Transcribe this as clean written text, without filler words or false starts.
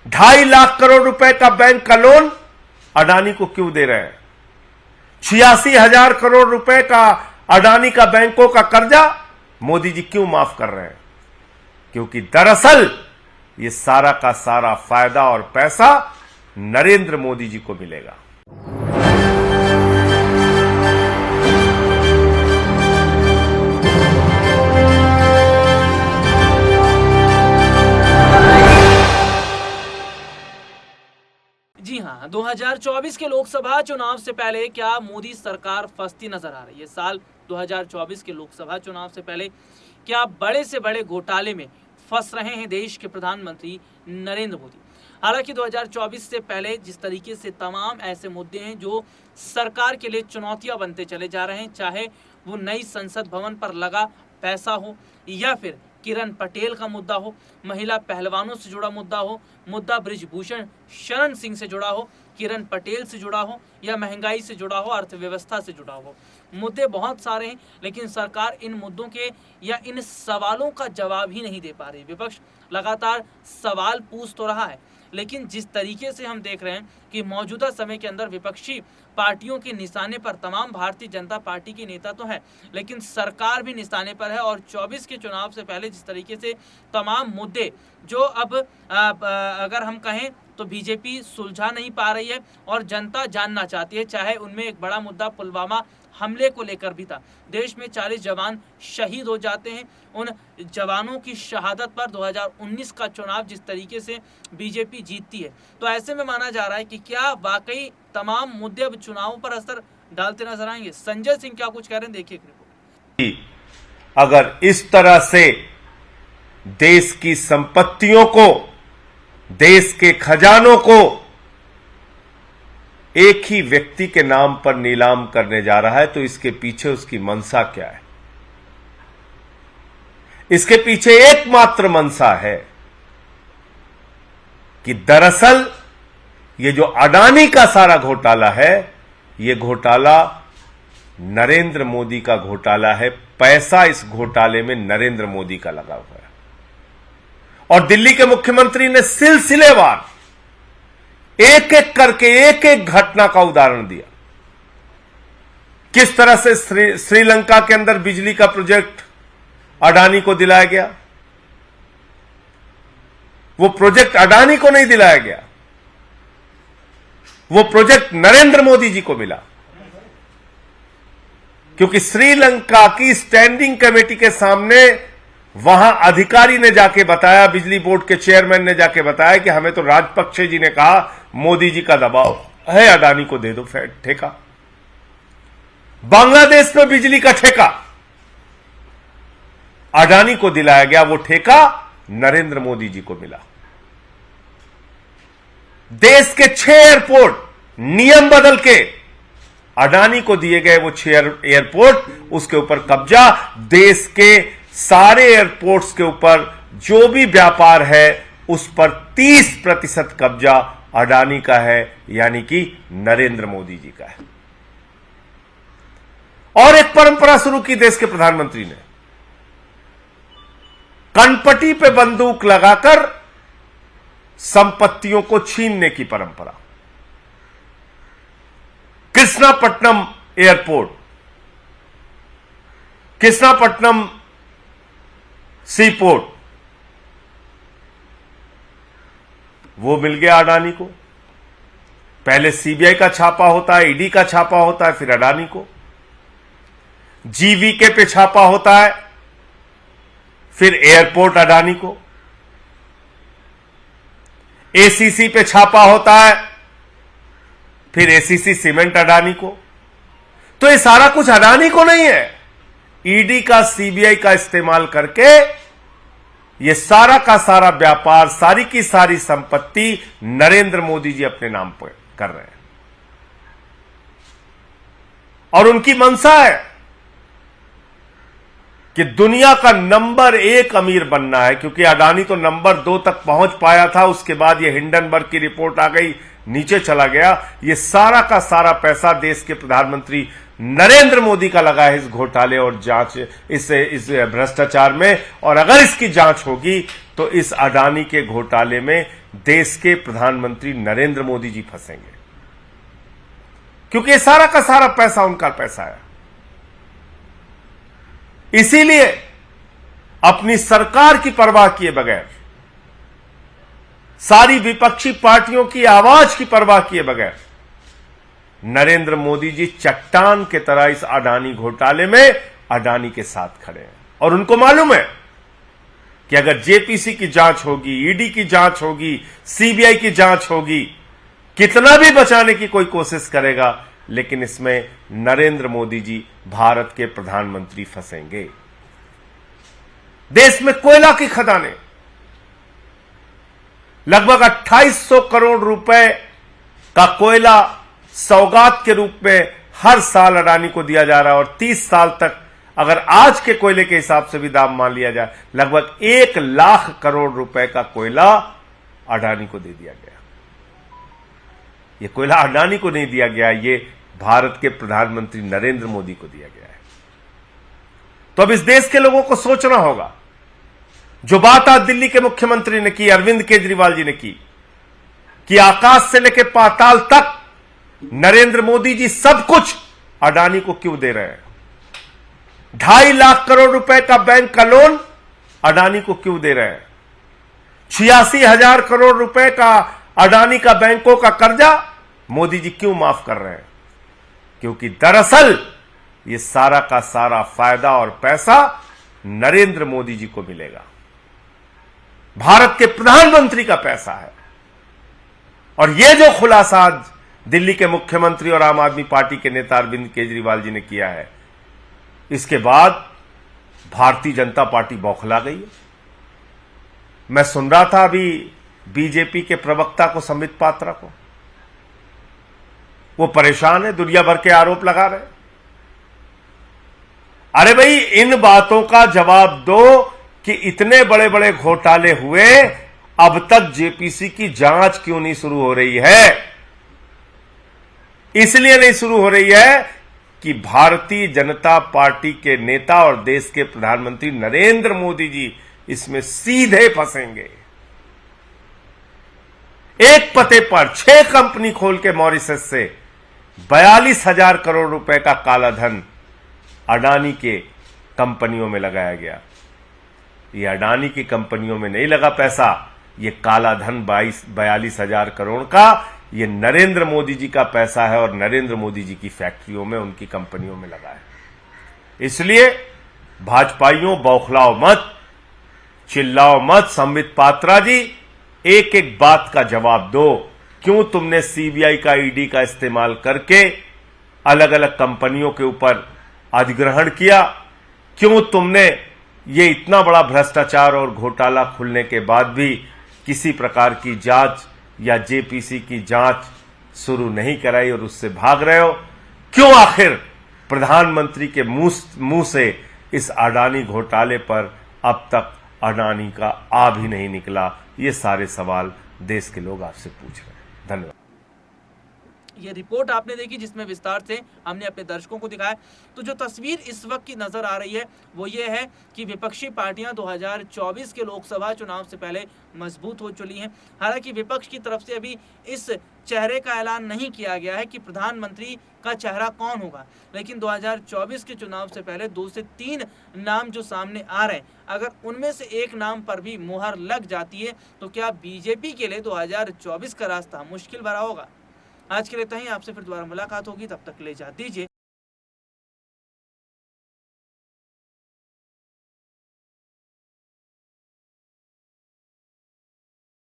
2.5 लाख करोड़ रुपए का बैंक का लोन अडानी को क्यों दे रहे हैं? 86,000 करोड़ रुपए का अडानी का बैंकों का कर्जा मोदी जी क्यों माफ कर रहे हैं? क्योंकि दरअसल ये सारा का सारा फायदा और पैसा नरेंद्र मोदी जी को मिलेगा। जी हाँ, 2024 के लोकसभा चुनाव से पहले क्या मोदी सरकार फंसती नजर आ रही है? साल 2024 के लोकसभा चुनाव से पहले क्या बड़े से बड़े घोटाले में फंस रहे हैं देश के प्रधानमंत्री नरेंद्र मोदी? हालांकि 2024 से पहले जिस तरीके से तमाम ऐसे मुद्दे हैं जो सरकार के लिए चुनौतियां बनते चले जा रहे हैं, चाहे वो नई संसद भवन पर लगा पैसा हो या फिर किरण पटेल का मुद्दा हो, महिला पहलवानों से जुड़ा मुद्दा हो, मुद्दा बृजभूषण शरण सिंह से जुड़ा हो, किरण पटेल से जुड़ा हो या महंगाई से जुड़ा हो, अर्थव्यवस्था से जुड़ा हो, मुद्दे बहुत सारे हैं, लेकिन सरकार इन मुद्दों के या इन सवालों का जवाब ही नहीं दे पा रही। विपक्ष लगातार सवाल पूछ तो रहा है, लेकिन जिस तरीके से हम देख रहे हैं कि मौजूदा समय के अंदर विपक्षी पार्टियों के निशाने पर तमाम भारतीय जनता पार्टी के नेता तो हैं, लेकिन सरकार भी निशाने पर है। और 24 के चुनाव से पहले जिस तरीके से तमाम मुद्दे जो अब अगर हम कहें तो बीजेपी सुलझा नहीं पा रही है और जनता जानना चाहती है, चाहे उनमें एक बड़ा मुद्दा पुलवामा हमले को लेकर भी था। देश में 40 जवान शहीद हो जाते हैं। उन जवानों की शहादत पर 2019 का चुनाव जिस तरीके से बीजेपी जीतती है, तो ऐसे में माना जा रहा है कि क्या वाकई तमाम मुद्दे अब चुनावों पर असर डालते नजर आएंगे? संजय सिंह क्या कुछ कह रहे हैं, देखिए रिपोर्ट। अगर इस तरह से देश की संपत्तियों को, देश के खजानों को एक ही व्यक्ति के नाम पर नीलाम करने जा रहा है, तो इसके पीछे उसकी मंशा क्या है? इसके पीछे एकमात्र मंशा है कि दरअसल ये जो अडानी का सारा घोटाला है, ये घोटाला नरेंद्र मोदी का घोटाला है। पैसा इस घोटाले में नरेंद्र मोदी का लगा हुआ है और दिल्ली के मुख्यमंत्री ने सिलसिलेवार एक एक करके एक एक घटना का उदाहरण दिया। किस तरह से श्रीलंका के अंदर बिजली का प्रोजेक्ट अडानी को दिलाया गया। वो प्रोजेक्ट अडानी को नहीं दिलाया गया, वो प्रोजेक्ट नरेंद्र मोदी जी को मिला, क्योंकि श्रीलंका की स्टैंडिंग कमेटी के सामने वहां अधिकारी ने जाके बताया, बिजली बोर्ड के चेयरमैन ने जाके बताया कि हमें तो राजपक्षे जी ने कहा मोदी जी का दबाव है, अडानी को दे दो ठेका। बांग्लादेश में बिजली का ठेका अडानी को दिलाया गया, वो ठेका नरेंद्र मोदी जी को मिला। देश के 6 एयरपोर्ट नियम बदल के अडानी को दिए गए, वो 6 एयरपोर्ट, उसके ऊपर कब्जा। देश के सारे एयरपोर्ट्स के ऊपर जो भी व्यापार है उस पर 30% कब्जा अडानी का है, यानी कि नरेंद्र मोदी जी का है। और एक परंपरा शुरू की देश के प्रधानमंत्री ने, कनपटी पे बंदूक लगाकर संपत्तियों को छीनने की परंपरा। कृष्णापट्टनम एयरपोर्ट, कृष्णापट्टनम सीपोर्ट, वो मिल गया अडानी को। पहले सीबीआई का छापा होता है, ईडी का छापा होता है, फिर अडानी को। जीवीके पे छापा होता है, फिर एयरपोर्ट अडानी को। एसीसी पे छापा होता है, फिर एसीसी सीमेंट अडानी को। तो ये सारा कुछ अडानी को नहीं है, ईडी का, सीबीआई का इस्तेमाल करके ये सारा का सारा व्यापार, सारी की सारी संपत्ति नरेंद्र मोदी जी अपने नाम पर कर रहे हैं। और उनकी मंशा है कि दुनिया का नंबर 1 अमीर बनना है, क्योंकि अडानी तो नंबर 2 तक पहुंच पाया था, उसके बाद ये हिंडनबर्ग की रिपोर्ट आ गई, नीचे चला गया। ये सारा का सारा पैसा देश के प्रधानमंत्री नरेंद्र मोदी का लगा है इस घोटाले और जांच, इस भ्रष्टाचार में। और अगर इसकी जांच होगी तो इस अडानी के घोटाले में देश के प्रधानमंत्री नरेंद्र मोदी जी फंसेंगे, क्योंकि ये सारा का सारा पैसा उनका पैसा है। इसीलिए अपनी सरकार की परवाह किए बगैर, सारी विपक्षी पार्टियों की आवाज की परवाह किए बगैर नरेंद्र मोदी जी चट्टान के तरह इस अडानी घोटाले में अडानी के साथ खड़े हैं। और उनको मालूम है कि अगर जेपीसी की जांच होगी, ईडी की जांच होगी, सीबीआई की जांच होगी, कितना भी बचाने की कोई कोशिश करेगा, लेकिन इसमें नरेंद्र मोदी जी भारत के प्रधानमंत्री फंसेंगे। देश में कोयला की खदानें, लगभग 2800 करोड़ रुपए का कोयला सौगात के रूप में हर साल अडानी को दिया जा रहा है, और 30 साल तक अगर आज के कोयले के हिसाब से भी दाम मान लिया जाए, लगभग 1 लाख करोड़ रुपए का कोयला अडानी को दे दिया गया। यह कोयला अडानी को नहीं दिया गया, ये भारत के प्रधानमंत्री नरेंद्र मोदी को दिया गया है। तो अब इस देश के लोगों को सोचना होगा, जो बात आज दिल्ली के मुख्यमंत्री ने की, अरविंद केजरीवाल जी ने की, कि आकाश से लेकर पाताल तक नरेंद्र मोदी जी सब कुछ अडानी को क्यों दे रहे हैं। 2.5 लाख करोड़ रुपए का बैंक का लोन अडानी को क्यों दे रहे हैं। 86,000 करोड़ रुपए का अडानी का बैंकों का कर्जा मोदी जी क्यों माफ कर रहे हैं। क्योंकि दरअसल ये सारा का सारा फायदा और पैसा नरेंद्र मोदी जी को मिलेगा, भारत के प्रधानमंत्री का पैसा है। और यह जो खुलासा आज दिल्ली के मुख्यमंत्री और आम आदमी पार्टी के नेता अरविंद केजरीवाल जी ने किया है, इसके बाद भारतीय जनता पार्टी बौखला गई है। मैं सुन रहा था अभी बीजेपी के प्रवक्ता को, संबित पात्रा को, वो परेशान है, दुनिया भर के आरोप लगा रहे। अरे भाई, इन बातों का जवाब दो कि इतने बड़े बड़े घोटाले हुए, अब तक जेपीसी की जांच क्यों नहीं शुरू हो रही है। इसलिए नहीं शुरू हो रही है कि भारतीय जनता पार्टी के नेता और देश के प्रधानमंत्री नरेंद्र मोदी जी इसमें सीधे फंसेंगे। एक पते पर 6 कंपनी खोल के मॉरिशस से 42,000 करोड़ रुपए का काला धन अडानी के कंपनियों में लगाया गया। ये अडानी की कंपनियों में नहीं लगा पैसा, ये काला धन 42,000 करोड़ का ये नरेंद्र मोदी जी का पैसा है, और नरेंद्र मोदी जी की फैक्ट्रियों में, उनकी कंपनियों में लगा है। इसलिए भाजपाइयों, बौखलाओ मत, चिल्लाओ मत। संबित पात्रा जी, एक एक बात का जवाब दो। क्यों तुमने सीबीआई का, ईडी का इस्तेमाल करके अलग अलग कंपनियों के ऊपर अधिग्रहण किया? क्यों तुमने ये इतना बड़ा भ्रष्टाचार और घोटाला खुलने के बाद भी किसी प्रकार की जांच या जेपीसी की जांच शुरू नहीं कराई और उससे भाग रहे हो? क्यों आखिर प्रधानमंत्री के मुंह से इस अडानी घोटाले पर अब तक अडानी का आ भी नहीं निकला? ये सारे सवाल देश के लोग आपसे पूछ रहे हैं। धन्यवाद। ये रिपोर्ट आपने देखी जिसमें विस्तार से हमने अपने दर्शकों को दिखाया। तो जो तस्वीर इस वक्त की नजर आ रही है वो ये है कि विपक्षी पार्टियां 2024 के लोकसभा चुनाव से पहले मजबूत हो चुकी हैं। हालांकि विपक्ष की तरफ से अभी इस चेहरे का ऐलान नहीं किया गया है कि प्रधानमंत्री का चेहरा कौन होगा, लेकिन 2024 के चुनाव से पहले 2 से 3 नाम जो सामने आ रहे हैं, अगर उनमें से एक नाम पर भी मुहर लग जाती है तो क्या बीजेपी के लिए 2024 का रास्ता मुश्किल भरा होगा? आज के लिए इतना ही। आपसे फिर दोबारा मुलाकात होगी, तब तक ले जा दीजिए